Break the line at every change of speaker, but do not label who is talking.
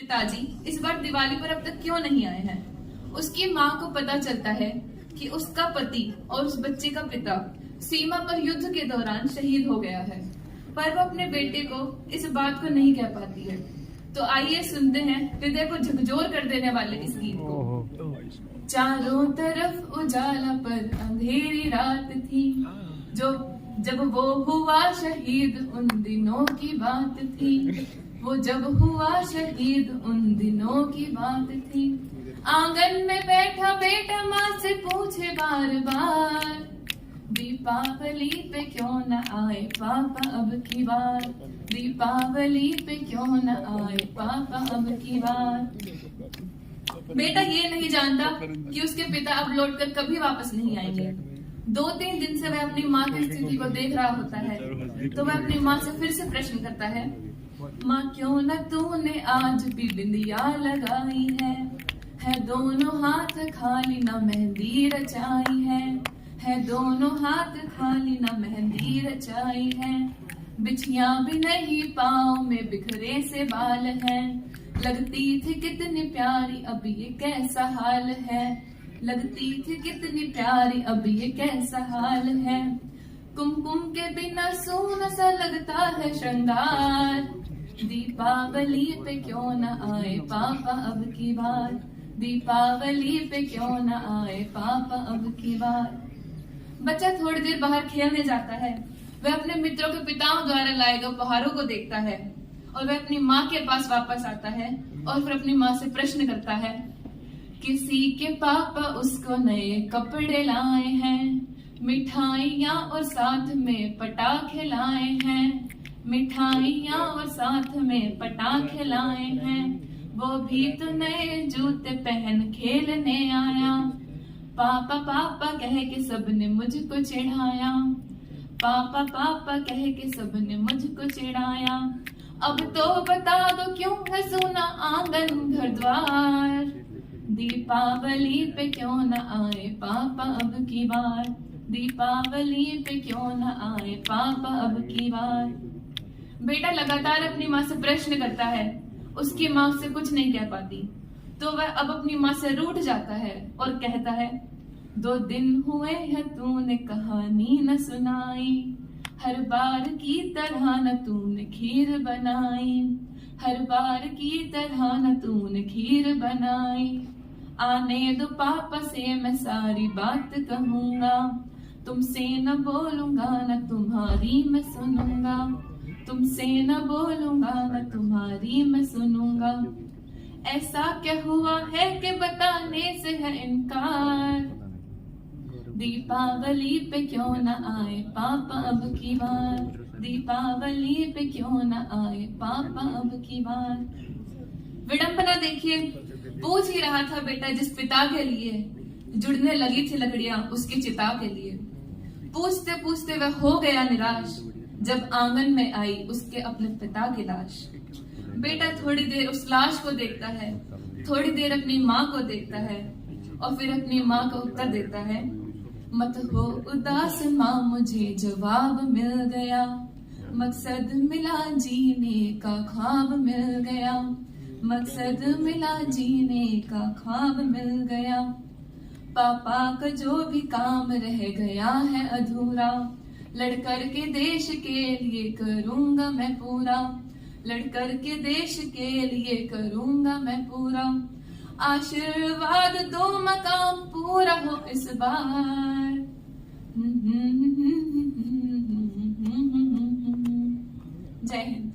पिताजी इस बार दिवाली पर अब तक क्यों नहीं आए हैं। उसकी माँ को पता चलता है कि उसका पति और उस बच्चे का पिता सीमा पर युद्ध के दौरान शहीद हो गया है, पर वो अपने बेटे को इस बात को नहीं कह पाती है। तो आइए सुनते हैं हृदय को झकझोर कर देने वाले इस गीत को। चारों तरफ उजाला पर अंधेरी रात थी, जो जब वो हुआ शहीद उन दिनों की बात थी। वो जब हुआ शहीद उन दिनों की बात थी। आंगन में बैठा बेटा माँ से पूछे बार बार, दीपावली पे क्यों न आए पापा अब की बार। दीपावली पे क्यों न आए पापा अब की बार। बेटा ये नहीं जानता कि उसके पिता अब लौटकर कभी वापस नहीं आएंगे। 2-3 दिन से वह अपनी माँ की स्थिति को देख रहा होता है, तो वह अपनी माँ से फिर से प्रश्न करता है, माँ क्यों न तूने आज भी बिंदिया लगाई है दोनों हाथ खाली न मेहंदी रचाई है दोनों हाथ खाली न मेहंदी रचाई है। बिछिया भी नहीं पाँव में बिखरे से बाल हैं, लगती थी कितनी प्यारी अब ये कैसा हाल है। लगती थी कितनी प्यारी अब ये कैसा हाल है। कुमकुम के बिना सूना सा लगता है श्रृंगार। दीपावली पे क्यों न आए पापा अब की बार। दीपावली पे क्यों न आए पापा अब की बार। बच्चा थोड़ी देर बाहर खेलने जाता है। वह अपने मित्रों के पिताओं द्वारा लाए गए उपहारों को देखता है और वह अपनी माँ के पास वापस आता है और फिर अपनी माँ से प्रश्न करता है, किसी के पापा उसको नए कपड़े लाए हैं, मिठाइयाँ और साथ में पटाखे लाए हैं। मिठाइयाँ और साथ में पटाखे लाए हैं, वो भी तो नए जूते पहन खेलने आया। पापा पापा कह के सबने मुझको चिढ़ाया। पापा पापा कह के सबने मुझको चिढ़ाया। अब तो बता दो क्यों है सूना आंगन घर द्वार। दीपावली पे क्यों न आए पापा अब की बार। दीपावली पे क्यों न आए पापा अब की बार। बेटा लगातार अपनी माँ से प्रश्न करता है, उसकी माँ उससे कुछ नहीं कह पाती, तो वह अब अपनी माँ से रूठ जाता है और कहता है, 2 दिन हुए हैं तूने कहानी न सुनाई, हर बार की तरह न तूने खीर बनाई। हर बार की तरह न तूने खीर बनाई। आने दो पापा से मैं सारी बात कहूंगा, तुमसे न बोलूंगा न तुम्हारी मैं सुनूंगा। तुमसे न बोलूंगा न तुम्हारी मैं सुनूंगा। ऐसा क्या हुआ है कि बताने से है इनकार। दीपावली पे क्यों न आए पापा अब की बार। दीपावली पे क्यों न आए पापा अब की बार। विडंबना देखिए, पूछ ही रहा था बेटा जिस पिता के लिए जुड़ने लगी थी लकड़ियां उसकी चिता के लिए। पूछते पूछते वह हो गया निराश जब आंगन में आई उसके अपने पिता की लाश। बेटा थोड़ी देर उस लाश को देखता है, थोड़ी देर अपनी माँ को देखता है और फिर अपनी माँ को उत्तर देता है, मत हो उदास माँ मुझे जवाब मिल गया। मकसद मिला जीने का ख्वाब मिल गया। मकसद मिला जीने का ख्वाब मिल गया। पापा का जो भी काम रह गया है अधूरा, लड़कर के देश के लिए करूंगा मैं पूरा। लड़कर के देश के लिए करूंगा मैं पूरा। आशीर्वाद दो मकाम पूरा हो इस बार। जय हिंद।